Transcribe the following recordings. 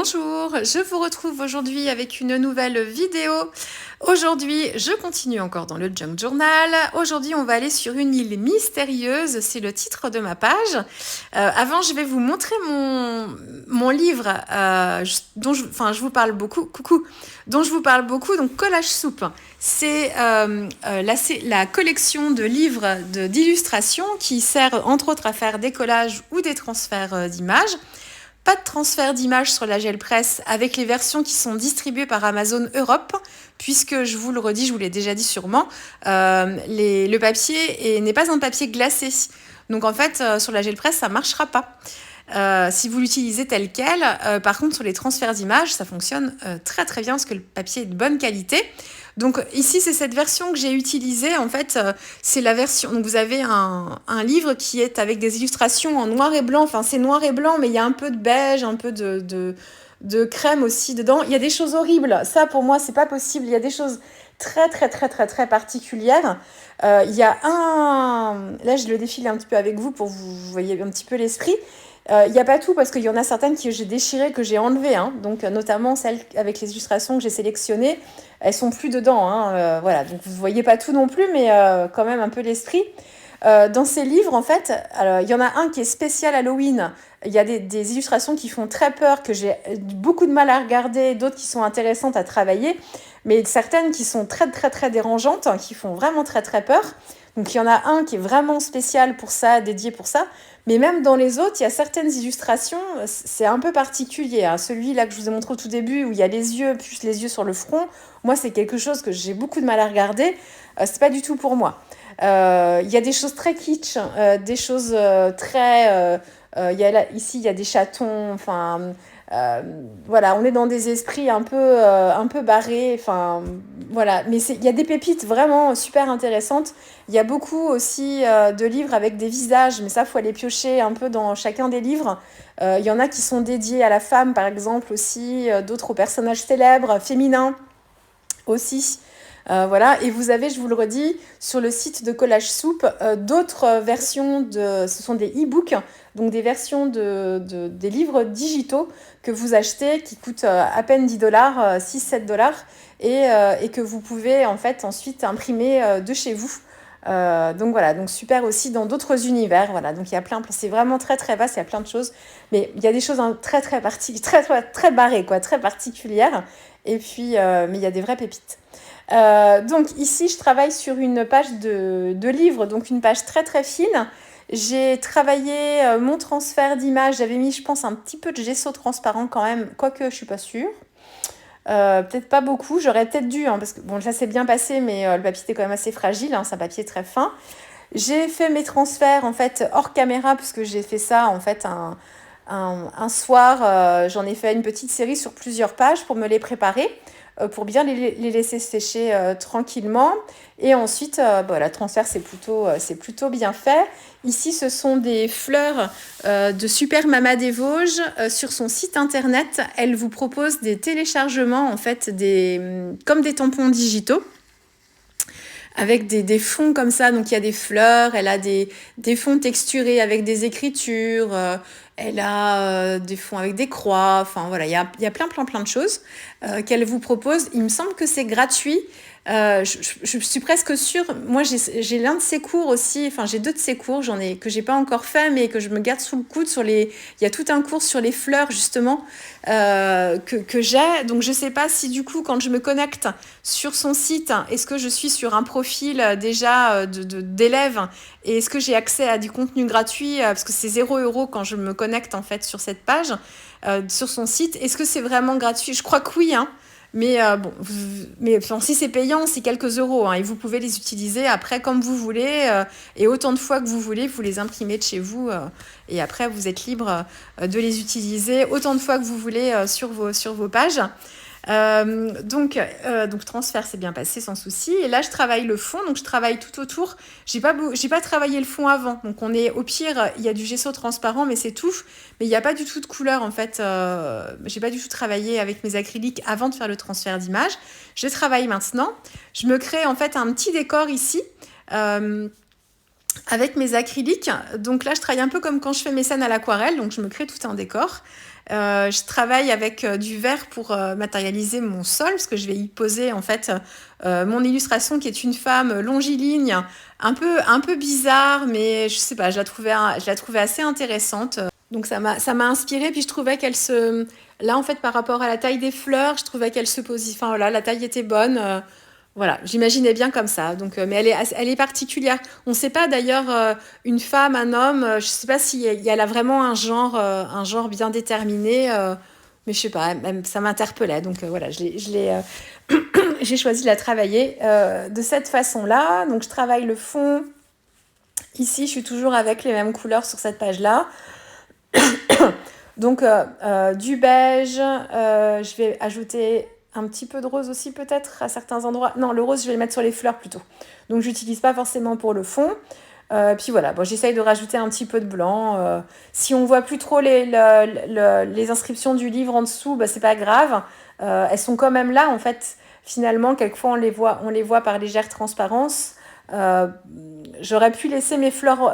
Bonjour, je vous retrouve aujourd'hui avec une nouvelle vidéo. Aujourd'hui, je continue encore dans le Junk Journal. Aujourd'hui, on va aller sur une île mystérieuse, c'est le titre de ma page. Avant, je vais vous montrer mon livre dont je vous parle beaucoup. Coucou, dont je vous parle beaucoup, donc Collage Soupe. C'est la collection de livres d'illustrations qui sert entre autres à faire des collages ou des transferts d'images. Pas de transfert d'images sur la GelPress avec les versions qui sont distribuées par Amazon Europe, puisque je vous le redis, je vous l'ai déjà dit sûrement, le papier n'est pas un papier glacé. Donc en fait, sur la GelPress, ça ne marchera pas. Si vous l'utilisez tel quel, par contre sur les transferts d'images, ça fonctionne très très bien parce que le papier est de bonne qualité. Donc ici, c'est cette version que j'ai utilisée. En fait, c'est la version. Donc vous avez un livre qui est avec des illustrations en noir et blanc. Enfin, c'est noir et blanc, mais il y a un peu de beige, un peu de crème aussi dedans. Il y a des choses horribles. Ça, pour moi, c'est pas possible. Il y a des choses très très très très très particulières. Il y a un. Là, je le défile un petit peu avec vous pour que vous voyez un petit peu l'esprit. Il n'y a pas tout parce qu'il y en a certaines que j'ai déchirées, que j'ai enlevées, hein. Donc notamment celles avec les illustrations que j'ai sélectionnées, elles sont plus dedans, hein. Voilà, donc vous ne voyez pas tout non plus, mais quand même un peu l'esprit. Dans ces livres, en fait, alors, il y en a un qui est spécial Halloween. Il y a des illustrations qui font très peur, que j'ai beaucoup de mal à regarder, d'autres qui sont intéressantes à travailler, mais certaines qui sont très très très dérangeantes, hein, qui font vraiment très très peur. Donc il y en a un qui est vraiment spécial pour ça, dédié pour ça. Mais même dans les autres, il y a certaines illustrations, c'est un peu particulier, hein. Celui-là que je vous ai montré au tout début, où il y a les yeux, plus les yeux sur le front, moi c'est quelque chose que j'ai beaucoup de mal à regarder. C'est pas du tout pour moi. Il y a des choses très kitsch, des choses très... ici, il y a des chatons, enfin... voilà, on est dans des esprits un peu barrés, enfin voilà, mais il y a des pépites vraiment super intéressantes. Il y a beaucoup aussi de livres avec des visages, mais ça, faut aller piocher un peu dans chacun des livres. Il y en a qui sont dédiés à la femme, par exemple, aussi, d'autres aux personnages célèbres, féminins aussi. Voilà, et vous avez, je vous le redis, sur le site de Collage Soupe, d'autres versions ce sont des e-books, donc des versions des livres digitaux que vous achetez qui coûtent à peine 10 $, 6-7 $, et que vous pouvez en fait ensuite imprimer de chez vous. Donc voilà, donc super aussi dans d'autres univers, voilà, donc il y a c'est vraiment très très vaste, il y a plein de choses, mais il y a des choses très très très barrées, quoi, très particulières, et puis mais il y a des vraies pépites. Donc ici, je travaille sur une page de livre, donc une page très très fine. J'ai travaillé mon transfert d'image, j'avais mis, je pense, un petit peu de gesso transparent quand même, quoique je suis pas sûre. Peut-être pas beaucoup, j'aurais peut-être dû, hein, parce que bon, ça s'est bien passé, mais le papier était quand même assez fragile, hein, c'est un papier très fin. J'ai fait mes transferts en fait hors caméra, puisque j'ai fait ça en fait un soir, j'en ai fait une petite série sur plusieurs pages pour me les préparer, pour bien les laisser sécher tranquillement. Et ensuite, le transfert, c'est plutôt bien fait. Ici, ce sont des fleurs de Super Mama des Vosges. Sur son site internet, elle vous propose des téléchargements, en fait, comme des tampons digitaux, avec des fonds comme ça. Donc il y a des fleurs, elle a des fonds texturés avec des écritures, elle a des fonds avec des croix, enfin voilà, il y a plein de choses qu'elle vous propose. Il me semble que c'est gratuit. Je suis presque sûre. Moi, j'ai l'un de ses cours aussi. Enfin, j'ai 2 de ses cours. Que j'ai pas encore fait, mais que je me garde sous le coude il y a tout un cours sur les fleurs justement que j'ai. Donc, je sais pas si du coup, quand je me connecte sur son site, est-ce que je suis sur un profil déjà d'élève et est-ce que j'ai accès à du contenu gratuit parce que c'est 0 € quand je me connecte en fait sur cette page sur son site. Est-ce que c'est vraiment gratuit? Je crois que oui, hein. Mais si c'est payant, c'est quelques euros, hein, et vous pouvez les utiliser après comme vous voulez et autant de fois que vous voulez, vous les imprimez de chez vous et après vous êtes libre de les utiliser autant de fois que vous voulez sur vos pages. Donc transfert s'est bien passé sans souci. Et là, je travaille le fond, donc je travaille tout autour. J'ai pas travaillé le fond avant. Donc on est au pire, il y a du gesso transparent, mais c'est tout. Mais il n'y a pas du tout de couleur en fait. J'ai pas du tout travaillé avec mes acryliques avant de faire le transfert d'image. Je travaille maintenant. Je me crée en fait un petit décor ici. Avec mes acryliques. Donc là, je travaille un peu comme quand je fais mes scènes à l'aquarelle. Donc je me crée tout un décor. Je travaille avec du verre pour matérialiser mon sol, parce que je vais y poser en fait mon illustration qui est une femme longiligne, un peu bizarre, mais je sais pas, je la trouvais assez intéressante. Donc ça m'a inspirée, puis je trouvais là en fait par rapport à la taille des fleurs, je trouvais qu'elle se posait, enfin voilà, la taille était bonne. Voilà, j'imaginais bien comme ça. Donc, mais elle est particulière. On ne sait pas d'ailleurs, une femme, un homme, je ne sais pas si elle a vraiment un genre bien déterminé, mais je sais pas, même, ça m'interpellait. Donc voilà, j'ai choisi de la travailler de cette façon-là. Donc je travaille le fond. Ici, je suis toujours avec les mêmes couleurs sur cette page-là. Donc du beige, je vais ajouter un petit peu de rose aussi peut-être à certains endroits. Non, le rose, je vais le mettre sur les fleurs plutôt. Donc, je n'utilise pas forcément pour le fond. Puis voilà, bon, j'essaye de rajouter un petit peu de blanc. Si on voit plus trop les inscriptions du livre en dessous, bah, c'est pas grave. Elles sont quand même là, en fait. Finalement, quelquefois, on les voit par légère transparence. Euh, J'aurais pu laisser mes fleurs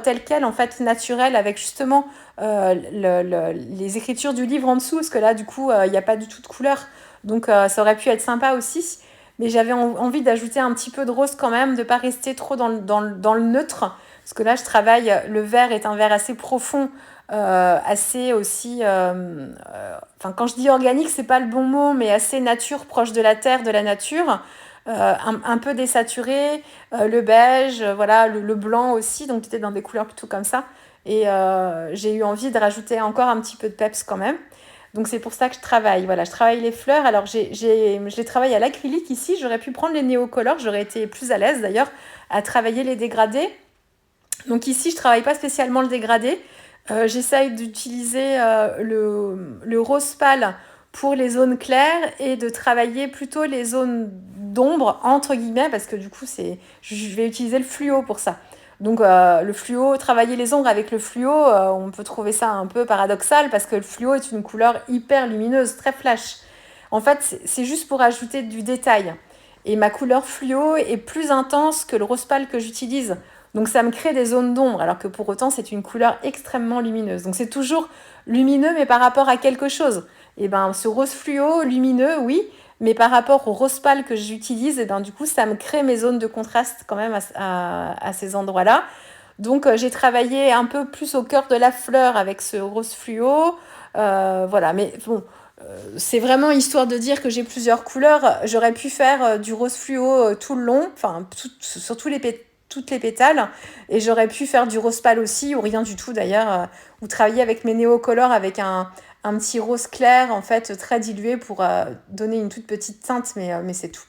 telles quelles, en fait, naturelles, avec justement les écritures du livre en dessous, parce que là, du coup, il n'y a pas du tout de couleur. Donc, ça aurait pu être sympa aussi. Mais j'avais envie d'ajouter un petit peu de rose quand même, de ne pas rester trop dans le neutre. Parce que là, le vert est un vert assez profond, assez aussi... quand je dis organique, c'est pas le bon mot, mais assez nature, proche de la terre, de la nature. Un peu désaturé, le beige, voilà, le blanc aussi, donc j'étais dans des couleurs plutôt comme ça. Et j'ai eu envie de rajouter encore un petit peu de peps quand même. Donc c'est pour ça que je travaille. Voilà, je travaille les fleurs. Alors je les travaille à l'acrylique ici. J'aurais pu prendre les néocolores. J'aurais été plus à l'aise d'ailleurs à travailler les dégradés. Donc ici, je travaille pas spécialement le dégradé. J'essaye d'utiliser le rose pâle pour les zones claires et de travailler plutôt les zones d'ombre, entre guillemets, parce que du coup, je vais utiliser le fluo pour ça. Donc le fluo, travailler les ombres avec le fluo, on peut trouver ça un peu paradoxal parce que le fluo est une couleur hyper lumineuse, très flash. En fait, c'est juste pour ajouter du détail. Et ma couleur fluo est plus intense que le rose pâle que j'utilise. Donc ça me crée des zones d'ombre, alors que pour autant c'est une couleur extrêmement lumineuse. Donc c'est toujours lumineux, mais par rapport à quelque chose. Et ben ce rose fluo, lumineux, oui, mais par rapport au rose pâle que j'utilise, et ben du coup ça me crée mes zones de contraste quand même à ces endroits-là. Donc j'ai travaillé un peu plus au cœur de la fleur avec ce rose fluo. Voilà, mais bon, c'est vraiment histoire de dire que j'ai plusieurs couleurs. J'aurais pu faire du rose fluo tout le long, enfin sur toutes les pétales, et j'aurais pu faire du rose pâle aussi, ou rien du tout d'ailleurs, ou travailler avec mes néocolores avec un petit rose clair en fait très dilué pour donner une toute petite teinte, mais c'est tout.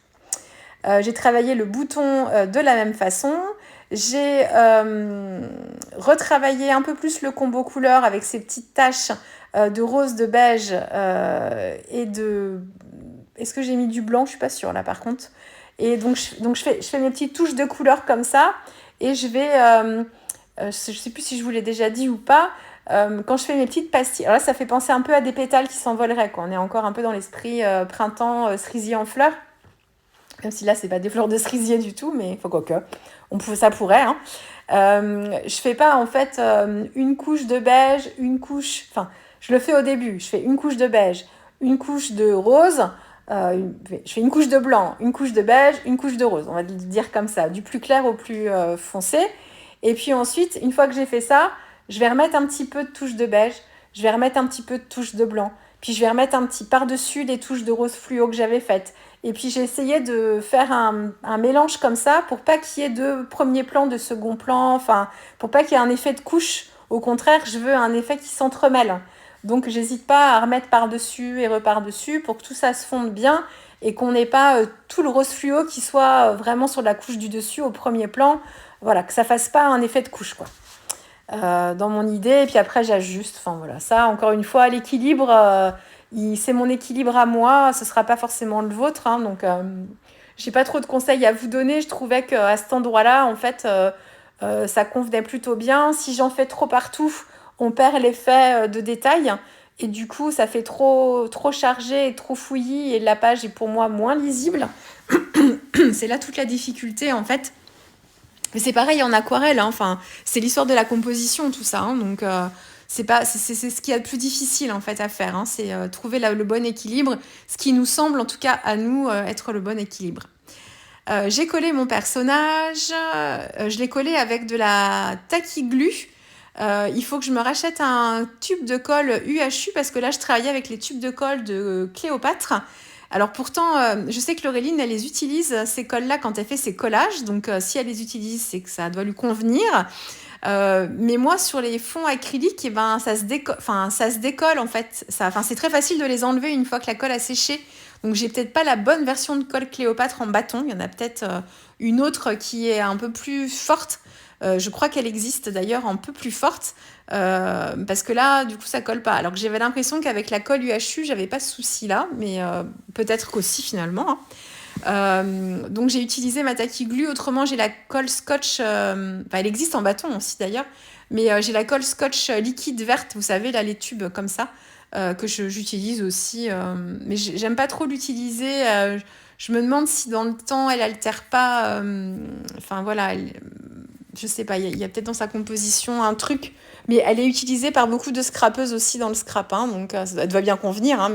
J'ai travaillé le bouton de la même façon. J'ai retravaillé un peu plus le combo couleur avec ces petites taches de rose, de beige et de... Est-ce que j'ai mis du blanc? Je ne suis pas sûre là par contre. Et donc je fais mes petites touches de couleur comme ça. Et je vais... je ne sais plus si je vous l'ai déjà dit ou pas. Quand je fais mes petites pastilles... Alors là, ça fait penser un peu à des pétales qui s'envoleraient, quoi. On est encore un peu dans l'esprit printemps, cerisier en fleurs. Même si là, c'est pas des fleurs de cerisier du tout, mais faut quoi que. Ça pourrait. Hein. Je fais pas en fait une couche de beige, une couche. Enfin, je le fais au début. Je fais une couche de beige, une couche de rose. Je fais une couche de blanc, une couche de beige, une couche de rose. On va le dire comme ça, du plus clair au plus foncé. Et puis ensuite, une fois que j'ai fait ça, je vais remettre un petit peu de touche de beige. Je vais remettre un petit peu de touche de blanc. Puis je vais remettre un petit par-dessus les touches de rose fluo que j'avais faites. Et puis j'ai essayé de faire un mélange comme ça pour pas qu'il y ait de premier plan, de second plan, enfin pour pas qu'il y ait un effet de couche. Au contraire, je veux un effet qui s'entremêle. Donc j'hésite pas à remettre par-dessus et repar-dessus pour que tout ça se fonde bien et qu'on n'ait pas tout le rose fluo qui soit vraiment sur la couche du dessus au premier plan. Voilà, que ça fasse pas un effet de couche quoi. Dans mon idée, et puis après j'ajuste. Enfin voilà, ça encore une fois, l'équilibre, c'est mon équilibre à moi, ce sera pas forcément le vôtre. Hein, donc j'ai pas trop de conseils à vous donner. Je trouvais qu'à cet endroit-là, en fait, ça convenait plutôt bien. Si j'en fais trop partout, on perd l'effet de détail. Et du coup, ça fait trop chargé et trop fouillis, et la page est pour moi moins lisible. C'est là toute la difficulté en fait. Mais c'est pareil en aquarelle, hein. Enfin, c'est l'histoire de la composition, tout ça. Hein. Donc, c'est ce qu'il y a de plus difficile en fait à faire, hein, c'est trouver le bon équilibre, ce qui nous semble en tout cas à nous être le bon équilibre. J'ai collé mon personnage, je l'ai collé avec de la Tacky-Glue. Il faut que je me rachète un tube de colle UHU parce que là je travaillais avec les tubes de colle de Cléopâtre. Alors pourtant, je sais que Laureline, elle les utilise, ces colles-là, quand elle fait ses collages. Donc si elle les utilise, c'est que ça doit lui convenir. Mais moi, sur les fonds acryliques, eh ben, ça se décolle en fait. C'est très facile de les enlever une fois que la colle a séché. Donc j'ai peut-être pas la bonne version de colle Cléopâtre en bâton. Il y en a peut-être une autre qui est un peu plus forte. Je crois qu'elle existe d'ailleurs un peu plus forte. Parce que là, du coup, ça colle pas. Alors que j'avais l'impression qu'avec la colle UHU, j'avais pas ce souci-là. Mais peut-être qu'aussi finalement, hein. Donc j'ai utilisé ma Tacky-Glue. Autrement, j'ai la colle scotch. Elle existe en bâton aussi d'ailleurs. Mais j'ai la colle scotch liquide verte. Vous savez, là, les tubes comme ça. Que j'utilise aussi. Mais j'aime pas trop l'utiliser. Je me demande si dans le temps, elle altère pas. Voilà. Je sais pas, il y a peut-être dans sa composition un truc. Mais elle est utilisée par beaucoup de scrapeuses aussi dans le scrap. Hein, donc ça doit bien convenir. Hein,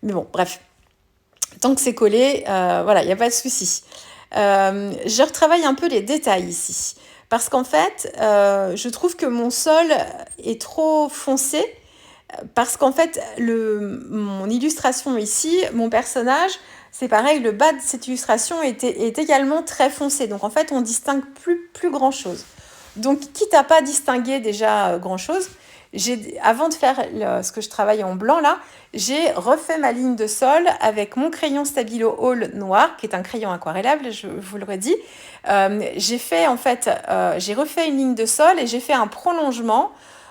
mais bon, bref. Tant que c'est collé, voilà, il n'y a pas de souci. Je retravaille un peu les détails ici. Parce qu'en fait, je trouve que mon sol est trop foncé. Parce qu'en fait, mon illustration ici, mon personnage, c'est pareil, le bas de cette illustration est également très foncé. Donc en fait, on distingue plus grand-chose. Donc, quitte à pas distinguer déjà grand-chose, avant de faire ce que je travaille en blanc là, j'ai refait ma ligne de sol avec mon crayon Stabilo All noir, qui est un crayon aquarellable, je vous le redis. J'ai refait une ligne de sol et j'ai fait un prolongement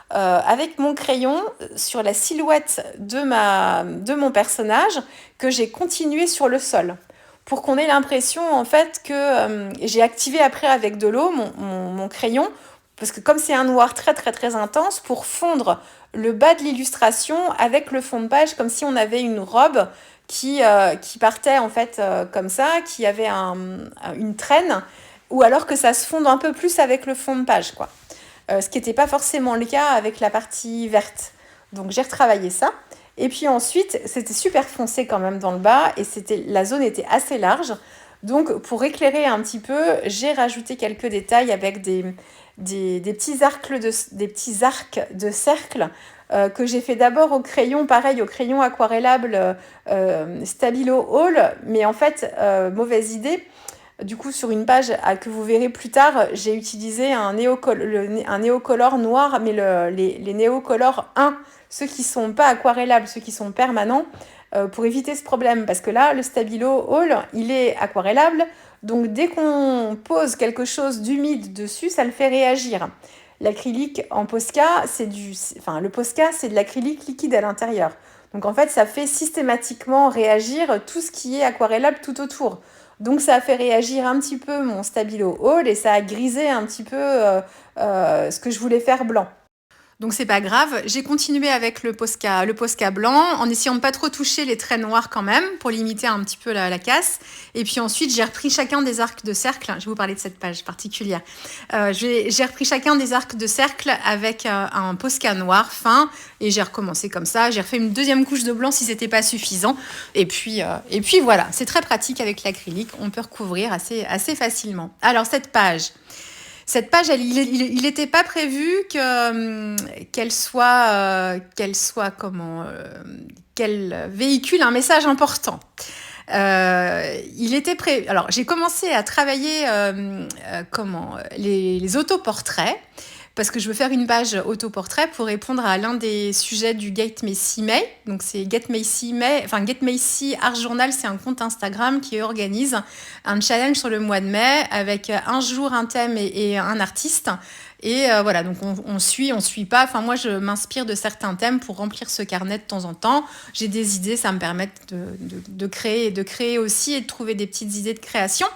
avec mon crayon sur la silhouette de mon personnage que j'ai continué sur le sol pour qu'on ait l'impression en fait que j'ai activé après avec de l'eau mon crayon parce que comme c'est un noir très très très intense pour fondre le bas de l'illustration avec le fond de page comme si on avait une robe qui partait en fait comme ça, qui avait une traîne ou alors que ça se fonde un peu plus avec le fond de page quoi. Ce qui n'était pas forcément le cas avec la partie verte. Donc j'ai retravaillé ça. Et puis ensuite, c'était super foncé quand même dans le bas et la zone était assez large. Donc pour éclairer un petit peu, j'ai rajouté quelques détails avec des petits arcs de cercle que j'ai fait d'abord au crayon, pareil au crayon aquarellable Stabilo All. Mais en fait, mauvaise idée. Du coup, sur une page que vous verrez plus tard, j'ai utilisé un néocolor noir, mais les néocolors 1, ceux qui ne sont pas aquarellables, ceux qui sont permanents, pour éviter ce problème. Parce que là, le Stabilo All, il est aquarellable, donc dès qu'on pose quelque chose d'humide dessus, ça le fait réagir. L'acrylique en Posca, le Posca, c'est de l'acrylique liquide à l'intérieur. Donc en fait, ça fait systématiquement réagir tout ce qui est aquarellable tout autour. Donc ça a fait réagir un petit peu mon Stabilo All et ça a grisé un petit peu ce que je voulais faire blanc. Donc c'est pas grave, j'ai continué avec le Posca blanc en essayant de pas trop toucher les traits noirs quand même pour limiter un petit peu la casse. Et puis ensuite j'ai repris chacun des arcs de cercle. Je vais vous parler de cette page particulière. J'ai repris chacun des arcs de cercle avec un Posca noir fin et j'ai recommencé comme ça. J'ai refait une deuxième couche de blanc si c'était pas suffisant. Et puis voilà, c'est très pratique avec l'acrylique. On peut recouvrir assez facilement. Alors cette page, il n'était pas prévu qu'elle véhicule un message important. Alors, j'ai commencé à travailler les autoportraits parce que je veux faire une page autoportrait pour répondre à l'un des sujets du Get Macy May. Donc c'est Get Macy Art Journal, c'est un compte Instagram qui organise un challenge sur le mois de mai avec un jour, un thème et un artiste. Et voilà, donc on suit pas. Enfin, moi, je m'inspire de certains thèmes pour remplir ce carnet de temps en temps. J'ai des idées, ça me permet de créer aussi et de trouver des petites idées de création.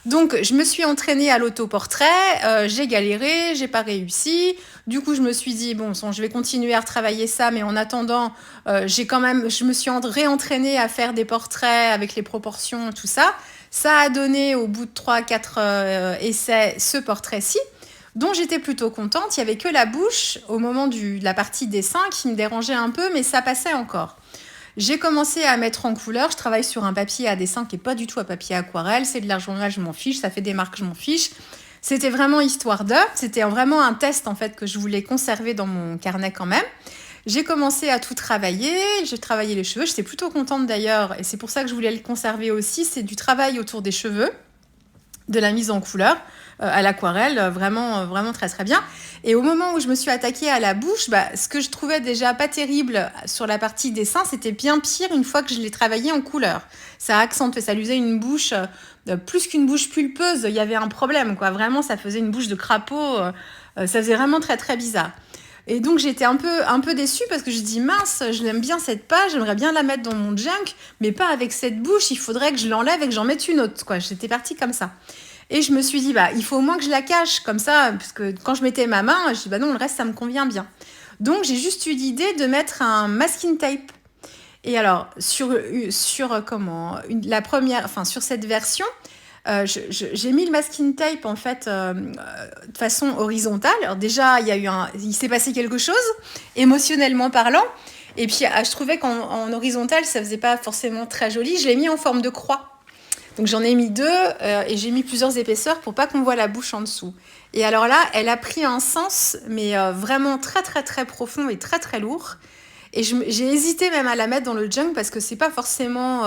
Donc, je me suis entraînée à l'autoportrait, j'ai galéré, j'ai pas réussi. Du coup, je me suis dit, je vais continuer à retravailler ça, mais en attendant, je me suis réentraînée à faire des portraits avec les proportions, tout ça. Ça a donné, au bout de 3-4 essais, ce portrait-ci. dont j'étais plutôt contente. Il n'y avait que la bouche au moment de la partie dessin qui me dérangeait un peu, mais ça passait encore. J'ai commencé à mettre en couleur. Je travaille sur un papier à dessin qui n'est pas du tout un papier aquarelle. C'est de l'art journal, je m'en fiche. Ça fait des marques, je m'en fiche. C'était vraiment histoire de. C'était vraiment un test en fait que je voulais conserver dans mon carnet quand même. J'ai commencé à tout travailler. J'ai travaillé les cheveux. J'étais plutôt contente d'ailleurs. Et c'est pour ça que je voulais le conserver aussi. C'est du travail autour des cheveux, de la mise en couleur à l'aquarelle, vraiment très très bien. Et au moment où je me suis attaquée à la bouche, ce que je trouvais déjà pas terrible sur la partie dessin, c'était bien pire une fois que je l'ai travaillé en couleur. Ça accentuait, ça lui faisait une bouche, plus qu'une bouche pulpeuse, il y avait un problème, quoi. Vraiment, ça faisait une bouche de crapaud, ça faisait vraiment très très bizarre. Et donc j'étais un peu déçue parce que je dis mince, je l'aime bien cette page, j'aimerais bien la mettre dans mon junk, mais pas avec cette bouche, il faudrait que je l'enlève et que j'en mette une autre, quoi. J'étais partie comme ça. Et je me suis dit, il faut au moins que je la cache, comme ça, parce que quand je mettais ma main, je dis, non, le reste, ça me convient bien. Donc, j'ai juste eu l'idée de mettre un masking tape. Et alors, sur cette version, j'ai mis le masking tape, en fait, de façon horizontale. Alors déjà, il s'est passé quelque chose, émotionnellement parlant. Et puis, je trouvais qu'en horizontal, ça faisait pas forcément très joli. Je l'ai mis en forme de croix. Donc j'en ai mis 2 et j'ai mis plusieurs épaisseurs pour pas qu'on voit la bouche en dessous. Et alors là, elle a pris un sens, mais vraiment très très très profond et très très lourd. Et j'ai hésité même à la mettre dans le junk parce que c'est pas forcément,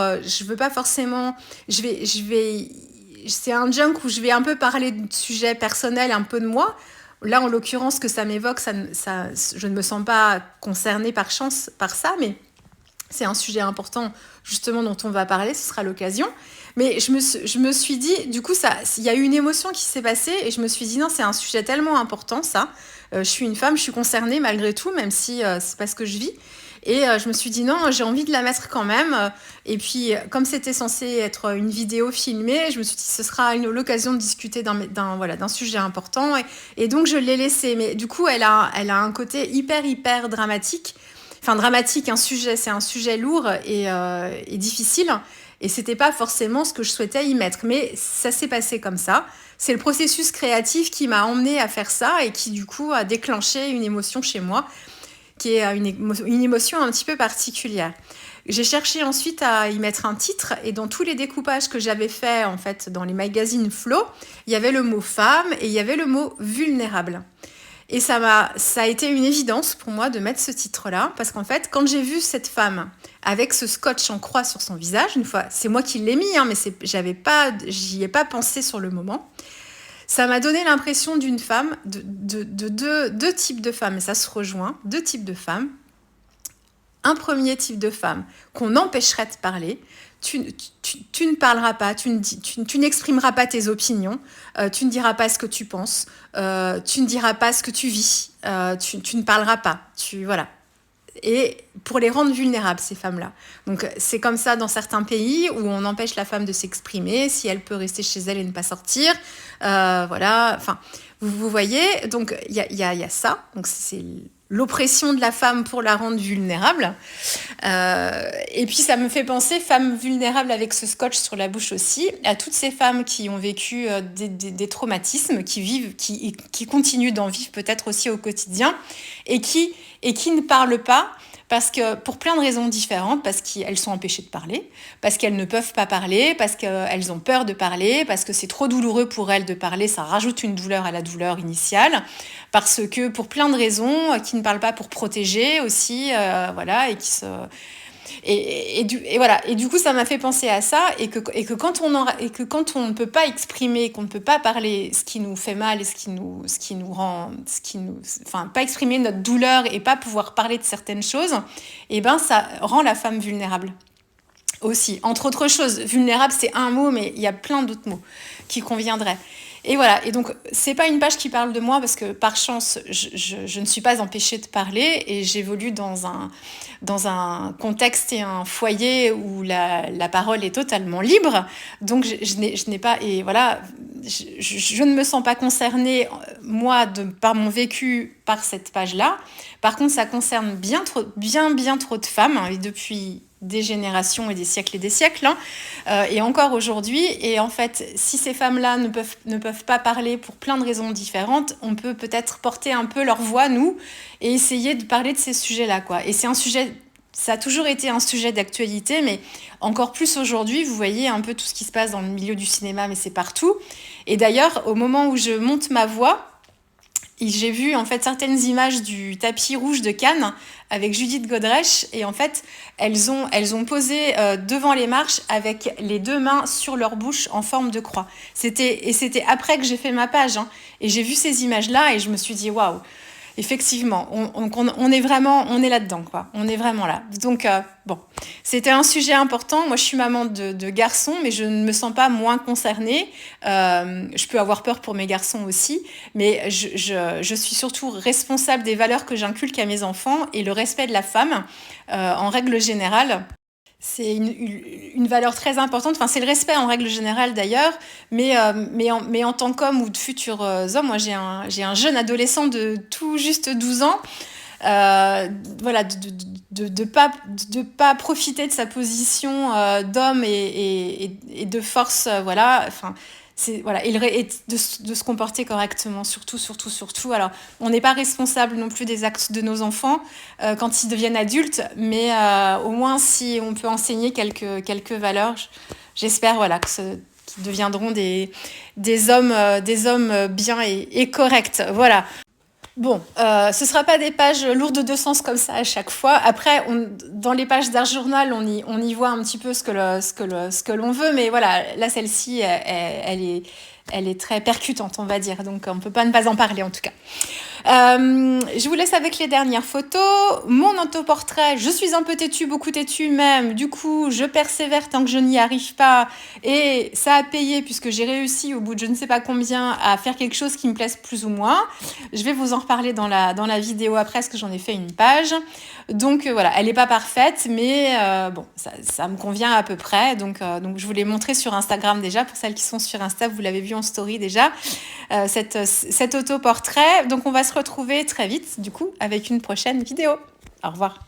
c'est un junk où je vais un peu parler de sujets personnels, un peu de moi. Là, en l'occurrence, que ça m'évoque, je ne me sens pas concernée par chance par ça, mais c'est un sujet important justement dont on va parler, ce sera l'occasion. Mais je me suis dit, du coup, il y a eu une émotion qui s'est passée et je me suis dit, non, c'est un sujet tellement important, ça. Je suis une femme, je suis concernée malgré tout, même si c'est pas ce que je vis. Et je me suis dit, non, j'ai envie de la mettre quand même. Et puis, comme c'était censé être une vidéo filmée, je me suis dit, ce sera l'occasion de discuter d'un sujet important. Et donc, je l'ai laissée. Mais du coup, elle a un côté hyper dramatique. Enfin, dramatique, c'est un sujet lourd et difficile. Et c'était pas forcément ce que je souhaitais y mettre, mais ça s'est passé comme ça. C'est le processus créatif qui m'a emmenée à faire ça et qui du coup a déclenché une émotion chez moi, qui est une émotion un petit peu particulière. J'ai cherché ensuite à y mettre un titre et dans tous les découpages que j'avais fait en fait dans les magazines Flo, il y avait le mot femme et il y avait le mot vulnérable. Et ça a été une évidence pour moi de mettre ce titre-là, parce qu'en fait, quand j'ai vu cette femme avec ce scotch en croix sur son visage, une fois, c'est moi qui l'ai mis, mais j'y ai pas pensé sur le moment. Ça m'a donné l'impression d'une femme, de deux types de femmes, et ça se rejoint, 2 types de femmes. Un premier type de femme qu'on empêcherait de parler. Tu ne parleras pas, tu n'exprimeras pas tes opinions, tu ne diras pas ce que tu penses, tu ne diras pas ce que tu vis, tu ne parleras pas, voilà. Et pour les rendre vulnérables, ces femmes-là. Donc c'est comme ça dans certains pays où on empêche la femme de s'exprimer, si elle peut rester chez elle et ne pas sortir, voilà. Enfin, vous voyez, donc il y a ça, donc c'est l'oppression de la femme pour la rendre vulnérable. Et puis ça me fait penser, femme vulnérable avec ce scotch sur la bouche aussi, à toutes ces femmes qui ont vécu des traumatismes, qui continuent d'en vivre peut-être aussi au quotidien, et qui ne parlent pas, parce que pour plein de raisons différentes, parce qu'elles sont empêchées de parler, parce qu'elles ne peuvent pas parler, parce qu'elles ont peur de parler, parce que c'est trop douloureux pour elles de parler, ça rajoute une douleur à la douleur initiale, parce que pour plein de raisons, qui ne parlent pas pour protéger aussi, voilà, et voilà. Et du coup, ça m'a fait penser à ça, et que quand on ne peut pas exprimer, qu'on ne peut pas parler ce qui nous fait mal et enfin, pas exprimer notre douleur et pas pouvoir parler de certaines choses, et ben, ça rend la femme vulnérable aussi. Entre autres choses, vulnérable, c'est un mot, mais il y a plein d'autres mots qui conviendraient. Et voilà, et donc c'est pas une page qui parle de moi parce que par chance je ne suis pas empêchée de parler et j'évolue dans un contexte et un foyer où la parole est totalement libre, donc je n'ai pas, et voilà, je ne me sens pas concernée moi, par mon vécu, par cette page-là. Par contre, ça concerne bien trop de femmes, hein, et depuis des générations et des siècles, hein, et encore aujourd'hui. Et en fait, si ces femmes-là ne peuvent pas parler pour plein de raisons différentes, on peut peut-être porter un peu leur voix, nous, et essayer de parler de ces sujets-là, quoi. Et c'est un sujet, ça a toujours été un sujet d'actualité, mais encore plus aujourd'hui. Vous voyez un peu tout ce qui se passe dans le milieu du cinéma, mais c'est partout. Et d'ailleurs, au moment où je monte ma voix, j'ai vu en fait certaines images du tapis rouge de Cannes avec Judith Godrèche, et en fait elles ont posé devant les marches avec les deux mains sur leur bouche en forme de croix. C'était après que j'ai fait ma page, hein, et j'ai vu ces images là et je me suis dit waouh. Effectivement, on est vraiment, on est là-dedans, quoi. On est vraiment là. Donc, bon, c'était un sujet important. Moi, je suis maman de garçons, mais je ne me sens pas moins concernée. Je peux avoir peur pour mes garçons aussi, mais je suis surtout responsable des valeurs que j'inculque à mes enfants, et le respect de la femme, en règle générale. C'est une valeur très importante. Enfin, c'est le respect en règle générale d'ailleurs, mais en tant qu'homme ou de futurs hommes, moi j'ai un jeune adolescent de tout juste 12 ans. Voilà, de pas profiter de sa position d'homme et de force, voilà. Enfin, voilà, et de se comporter correctement, surtout. Alors, on n'est pas responsable non plus des actes de nos enfants quand ils deviennent adultes, mais au moins si on peut enseigner quelques valeurs, j'espère, voilà, qu'ils deviendront des hommes bien et corrects. Voilà. Bon, ce ne sera pas des pages lourdes de sens comme ça à chaque fois. Après, dans les pages d'Art Journal, on y voit un petit peu ce que l'on veut, mais voilà, là, celle-ci, elle est très percutante, on va dire. Donc, on ne peut pas ne pas en parler, en tout cas. Je vous laisse avec les dernières photos. Mon autoportrait, je suis un peu têtue, beaucoup têtue même. Du coup, je persévère tant que je n'y arrive pas. Et ça a payé puisque j'ai réussi au bout de je ne sais pas combien à faire quelque chose qui me plaise plus ou moins. Je vais vous en reparler dans la vidéo après, parce que j'en ai fait une page. Donc voilà, elle n'est pas parfaite, mais bon, ça me convient à peu près. Donc je vous l'ai montré sur Instagram déjà. Pour celles qui sont sur Insta, vous l'avez vu en story déjà, cet autoportrait. Donc on va se retrouver très vite, du coup, avec une prochaine vidéo. Au revoir.